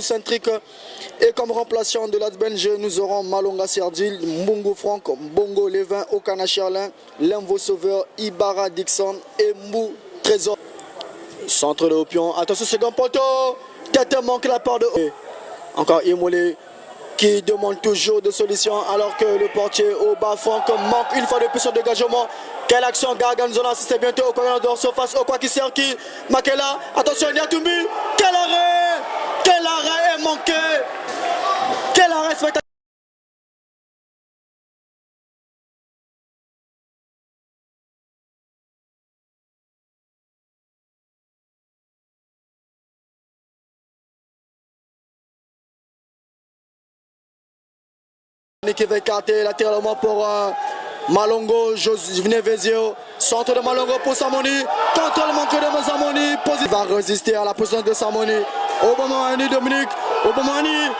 égocentrique. Et comme remplaçant de l'Adbenje, nous aurons Malonga Serdil, Mbungo Franck, Bongo Levin, Okana Charlin, Lemvo Sauveur, Ibarra Dixon et Mbou Trésor. Centre de Opion, attention second poteau, tête manque la part de... Encore Imoulé qui demande toujours de solutions alors que le portier au bas fond manque une fois de plus son dégagement. Quelle action Garganzola, c'est bientôt au corner de surface, au quoi qui sert qui Makela, attention Niatumbi, quel arrêt est manqué, quel arrêt spectaculaire. Qui va écarter latéralement pour Malongo, Joseph Vezio, centre de Malongo pour Samoni, contrôle manqué de Samoni, il va résister à la position de Samoni. Obamani Dominique, Obamani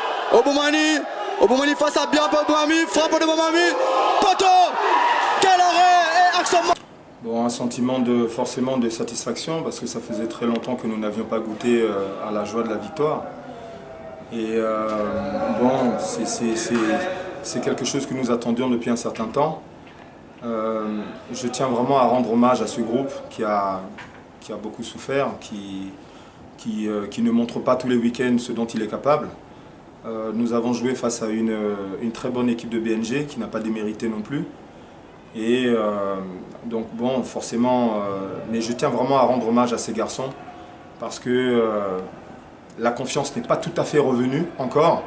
face à bien Obamani, frappe de Obamani, poteau, quel arrêt et action. Bon, un sentiment forcément de satisfaction parce que ça faisait très longtemps que nous n'avions pas goûté à la joie de la victoire. Et bon, c'est quelque chose que nous attendions depuis un certain temps. Je tiens vraiment à rendre hommage à ce groupe qui a beaucoup souffert, qui ne montre pas tous les week-ends ce dont il est capable. Nous avons joué face à une très bonne équipe de BNG qui n'a pas démérité non plus. Et donc bon, forcément, mais je tiens vraiment à rendre hommage à ces garçons parce que la confiance n'est pas tout à fait revenue encore.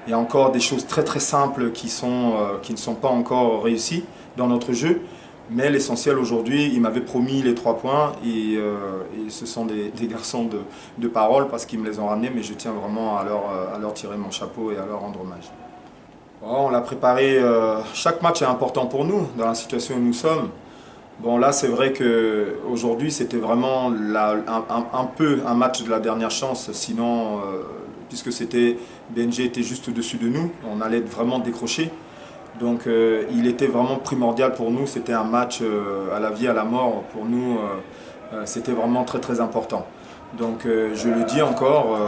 Il y a encore des choses très très simples qui ne sont pas encore réussies dans notre jeu. Mais l'essentiel aujourd'hui, ils m'avaient promis les 3 points et ce sont des garçons de parole parce qu'ils me les ont ramenés. Mais je tiens vraiment à leur tirer mon chapeau et à leur rendre hommage. Bon, on l'a préparé, chaque match est important pour nous dans la situation où nous sommes. Bon là c'est vrai qu'aujourd'hui c'était vraiment un peu un match de la dernière chance, sinon puisque BNG était juste au-dessus de nous, on allait vraiment décrocher. Donc il était vraiment primordial pour nous, c'était un match à la vie, à la mort, pour nous c'était vraiment très très important. Donc je le dis encore,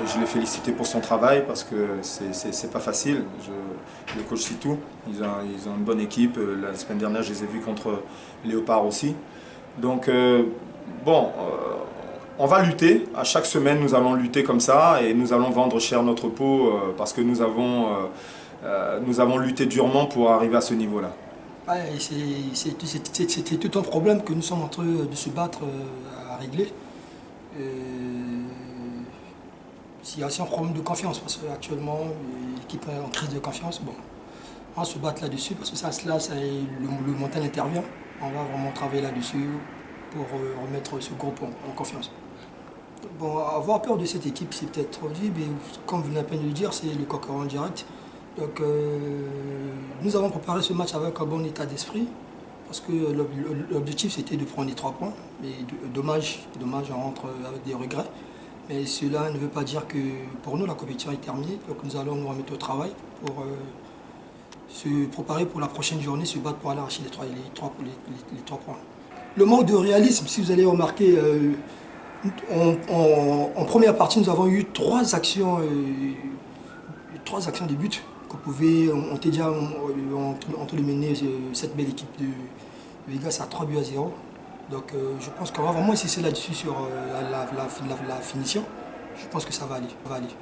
je l'ai félicité pour son travail parce que c'est pas facile. Le coach Sitou, ils ont une bonne équipe. La semaine dernière, je les ai vus contre Léopard aussi. Donc bon, on va lutter. À chaque semaine, nous allons lutter comme ça et nous allons vendre cher notre peau parce que nous avons lutté durement pour arriver à ce niveau-là. Ouais, c'était tout un problème que nous sommes en train de se battre à régler. Il y a aussi un problème de confiance parce qu'actuellement l'équipe est en crise de confiance. Bon, on se bat là-dessus parce que le mental intervient. On va vraiment travailler là-dessus pour remettre ce groupe en confiance. Bon, avoir peur de cette équipe, c'est peut-être trop dit, mais comme vous venez à peine de le dire, c'est le concurrent direct. Donc nous avons préparé ce match avec un bon état d'esprit parce que l'objectif c'était de prendre les 3 points. Mais dommage, on rentre avec des regrets. Mais cela ne veut pas dire que pour nous la compétition est terminée. Donc nous allons nous remettre au travail pour se préparer pour la prochaine journée, se battre pour aller arracher les 3 points. Le manque de réalisme, si vous allez remarquer, en première partie nous avons eu 3 actions de but qu'on pouvait, on était déjà entre les mener cette belle équipe de Vegas à 3-0. Donc je pense qu'on va vraiment insister là-dessus sur la finition. Je pense que ça va aller.